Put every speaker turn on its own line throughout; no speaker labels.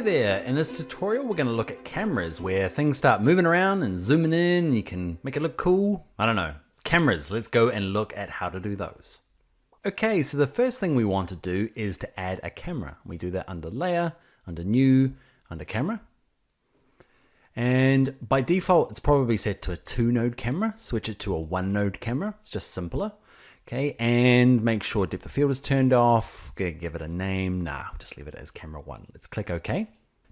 Hi there! In this tutorial we're going to look at cameras where things start moving around and zooming in and you can make it look cool. I don't know. Cameras, let's go and look at how to do those. Okay, so the first thing we want to do is to add a camera. We do that under Layer, under New, under Camera. And by default it's probably set to a 2-node camera. Switch it to a 1-node camera, it's just simpler. Okay, and make sure depth of field is turned off. Give it a name. Nah, just leave it as camera 1. Let's click OK.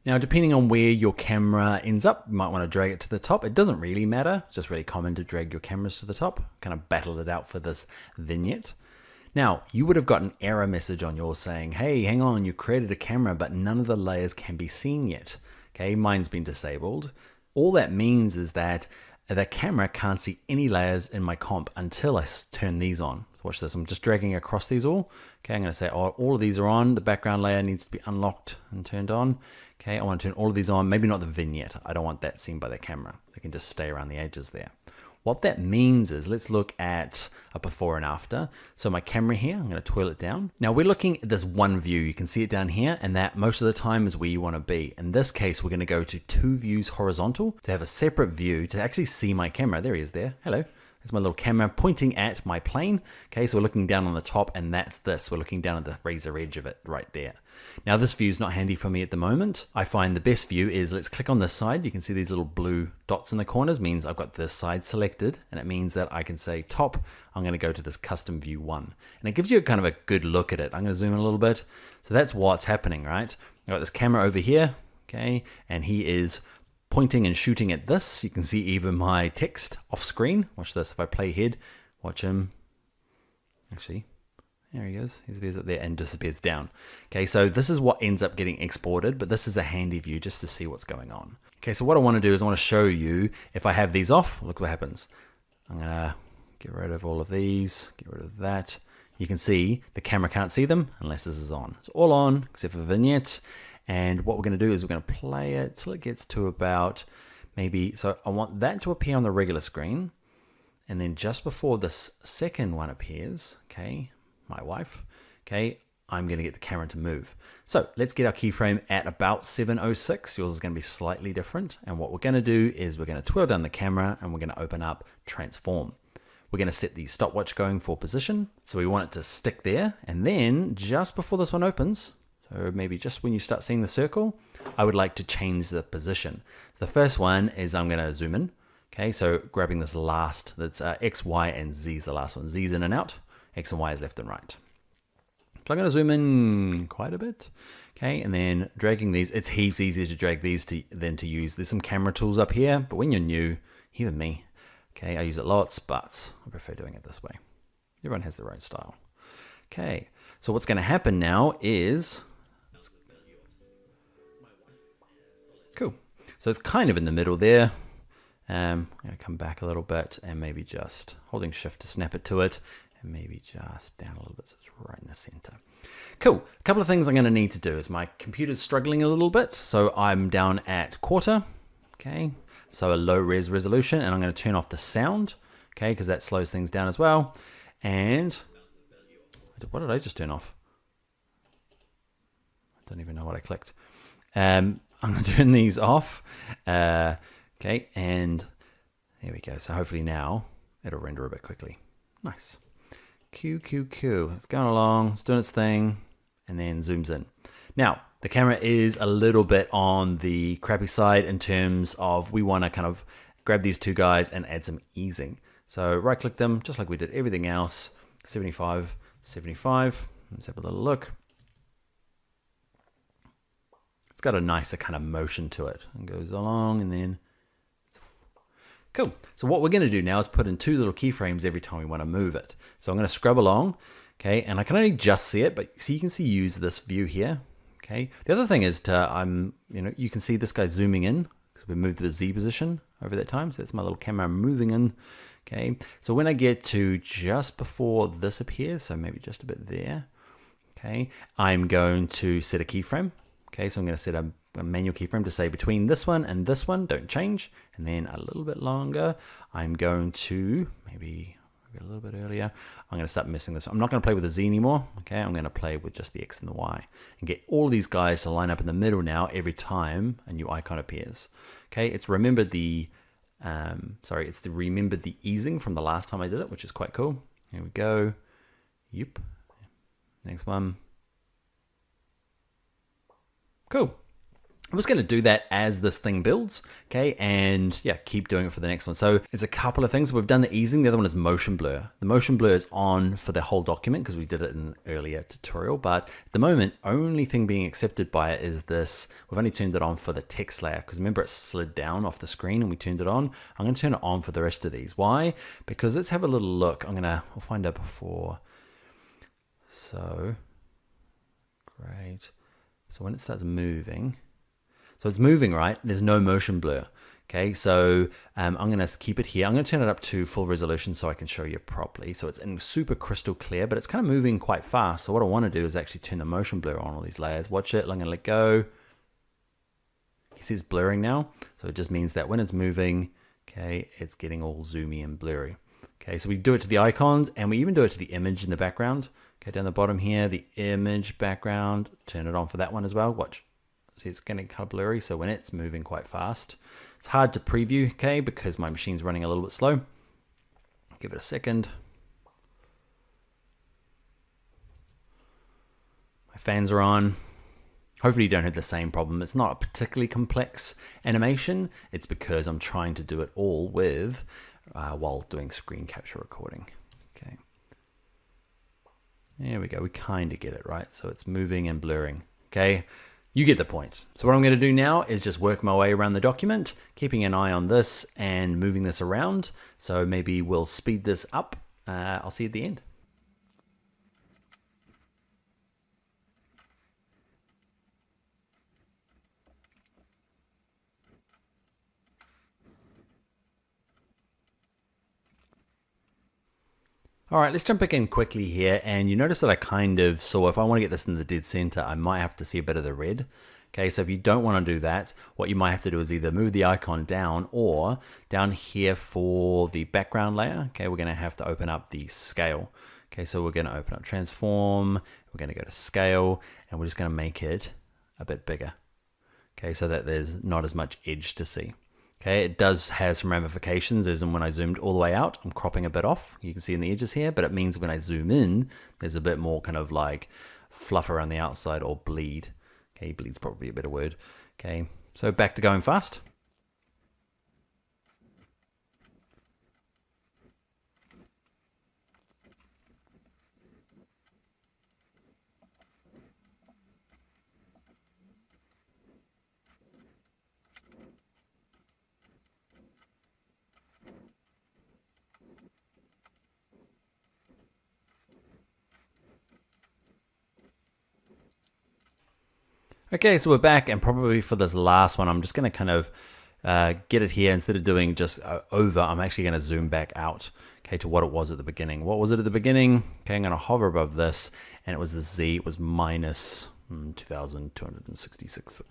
Now, depending on where your camera ends up, you might want to drag it to the top. It doesn't really matter. It's just really common to drag your cameras to the top. Kind of battle it out for this vignette. Now, you would have got an error message on yours saying, hey, hang on, you created a camera, but none of the layers can be seen yet. Okay, mine's been disabled. All that means is that the camera can't see any layers in my comp until I turn these on. Watch this, I'm just dragging across these all. Okay, I'm gonna say, oh, all of these are on. The background layer needs to be unlocked and turned on. Okay, I wanna turn all of these on, maybe not the vignette. I don't want that seen by the camera. They can just stay around the edges there. What that means is, let's look at a before and after. So my camera here, I'm gonna twirl it down. Now we're looking at this one view. You can see it down here, and that most of the time is where you wanna be. In this case, we're gonna go to 2 views horizontal to have a separate view to actually see my camera. There he is there, hello. There's my little camera pointing at my plane. Okay, so we're looking down on the top, and that's this. We're looking down at the razor edge of it right there. Now this view is not handy for me at the moment. I find the best view is, let's click on this side. You can see these little blue dots in the corners, means I've got this side selected, and it means that I can say top, I'm gonna go to this custom view 1. And it gives you kind of a good look at it. I'm gonna zoom in a little bit. So that's what's happening, right? I've got this camera over here, okay, and he is pointing and shooting at this. You can see even my text off screen. Watch this, if I play head, watch him. Actually, there he goes. He appears up there and disappears down. Okay, so this is what ends up getting exported, but this is a handy view just to see what's going on. Okay, so what I want to do is I want to show you if I have these off, look what happens. I'm gonna get rid of all of these, get rid of that. You can see the camera can't see them unless this is on. It's all on except for vignette. And what we're going to do is we're going to play it till it gets to about maybe, so I want that to appear on the regular screen. And then just before this second one appears, okay, my wife, okay, I'm going to get the camera to move. So let's get our keyframe at about 706. Yours is going to be slightly different. And what we're going to do is we're going to twirl down the camera and we're going to open up transform. We're going to set the stopwatch going for position. So we want it to stick there. And then just before this one opens, so maybe just when you start seeing the circle, I would like to change the position. So the first one is I'm going to zoom in. Okay, so grabbing this last, that's X, Y, and Z is the last one. Z is in and out, X and Y is left and right. So I'm going to zoom in quite a bit. Okay, and then dragging these, it's heaps easier to drag these than to use. There's some camera tools up here, but when you're new, even me, okay, I use it lots, but I prefer doing it this way. Everyone has their own style. Okay, so what's going to happen now is, cool. So it's kind of in the middle there. I'm going to come back a little bit and maybe just holding shift to snap it to it, and maybe just down a little bit so it's right in the center. Cool. A couple of things I'm going to need to do is my computer's struggling a little bit, so I'm down at quarter. Okay, so a low res resolution, and I'm going to turn off the sound, okay, because that slows things down as well. And what did I just turn off? I don't even know what I clicked. I'm going to turn these off. Okay, and there we go. So hopefully now it'll render a bit quickly. Nice. Q. It's going along, it's doing its thing, and then zooms in. Now, the camera is a little bit on the crappy side in terms of we want to kind of grab these two guys and add some easing. So right click them, just like we did everything else. 75, 75. Let's have a little look. It's got a nicer kind of motion to it. It goes along and then, cool. So what we're going to do now is put in 2 little keyframes every time we want to move it. So I'm going to scrub along, okay, and I can only just see it, but so you can see use this view here, okay. The other thing is you can see this guy zooming in because we moved to the Z position over that time. So that's my little camera moving in, okay. So when I get to just before this appears, so maybe just a bit there, okay, I'm going to set a keyframe. Okay, so I'm going to set a manual keyframe to say between this one and this one, don't change. And then a little bit longer, I'm going to maybe a little bit earlier. I'm going to start messing this. I'm not going to play with the Z anymore. Okay, I'm going to play with just the X and the Y and get all of these guys to line up in the middle now every time a new icon appears. Okay, it's remembered the remembered the easing from the last time I did it, which is quite cool. Here we go. Yep. Next one. Cool. I'm just going to do that as this thing builds, okay, and yeah, keep doing it for the next one. So it's a couple of things. We've done the easing. The other one is motion blur. The motion blur is on for the whole document because we did it in an earlier tutorial, but at the moment, only thing being accepted by it is this. We've only turned it on for the text layer because remember it slid down off the screen and we turned it on. I'm going to turn it on for the rest of these. Why? Because let's have a little look. We'll find out before. So, great. So when it starts moving, so it's moving, right? There's no motion blur. Okay, so I'm going to keep it here. I'm going to turn it up to full resolution so I can show you properly. So it's in super crystal clear, but it's kind of moving quite fast. So what I want to do is actually turn the motion blur on all these layers. Watch it. I'm going to let go. You see it's blurring now. So it just means that when it's moving, okay, it's getting all zoomy and blurry. Okay, so we do it to the icons and we even do it to the image in the background. Okay, down the bottom here, the image background, turn it on for that one as well. Watch. See, it's getting kind of blurry, so when it's moving quite fast, it's hard to preview, okay, because my machine's running a little bit slow. Give it a second. My fans are on. Hopefully you don't have the same problem. It's not a particularly complex animation. It's because I'm trying to do it all with, while doing screen capture recording. Okay. There we go. We kind of get it, right? So it's moving and blurring, okay? You get the point. So what I'm going to do now is just work my way around the document, keeping an eye on this and moving this around. So maybe we'll speed this up. I'll see you at the end. All right, let's jump back in quickly here. And you notice that I kind of saw, if I want to get this in the dead center, I might have to see a bit of the red. Okay, so if you don't want to do that, what you might have to do is either move the icon down or down here for the background layer. Okay, we're going to have to open up the scale. Okay, so we're going to open up transform. We're going to go to scale and we're just going to make it a bit bigger. Okay, so that there's not as much edge to see. Okay, it does have some ramifications, as in when I zoomed all the way out, I'm cropping a bit off. You can see in the edges here, but it means when I zoom in, there's a bit more kind of like fluff around the outside or bleed. Okay, bleed's probably a better word. Okay, so back to going fast. Okay, so we're back, and probably for this last one, I'm just going to kind of get it here. Instead of doing just over, I'm actually going to zoom back out, okay, to what it was at the beginning. What was it at the beginning? Okay, I'm going to hover above this, and it was the Z. It was minus 2,266.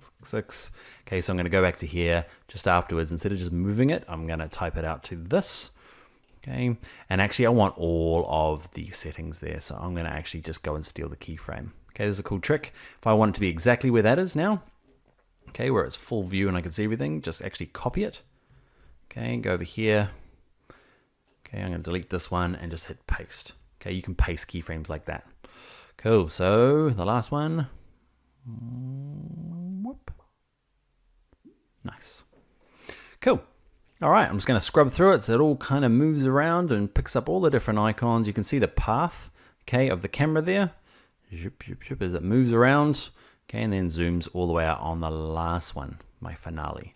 Okay, so I'm going to go back to here just afterwards. Instead of just moving it, I'm going to type it out to this. Okay, and actually I want all of the settings there, so I'm going to actually just go and steal the keyframe. Okay, there's a cool trick. If I want it to be exactly where that is now, okay, where it's full view and I can see everything, just actually copy it. Okay, go over here. Okay, I'm going to delete this one and just hit paste. Okay, you can paste keyframes like that. Cool, so the last one. Whoop. Nice. Cool. All right, I'm just going to scrub through it so it all kind of moves around and picks up all the different icons. You can see the path, okay, of the camera there. As it moves around, okay, and then zooms all the way out on the last one, my finale.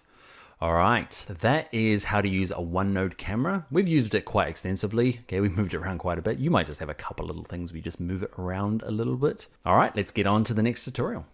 All right, that is how to use a one-node camera. We've used it quite extensively. Okay, we've moved it around quite a bit. You might just have a couple little things we just move it around a little bit. All right, let's get on to the next tutorial.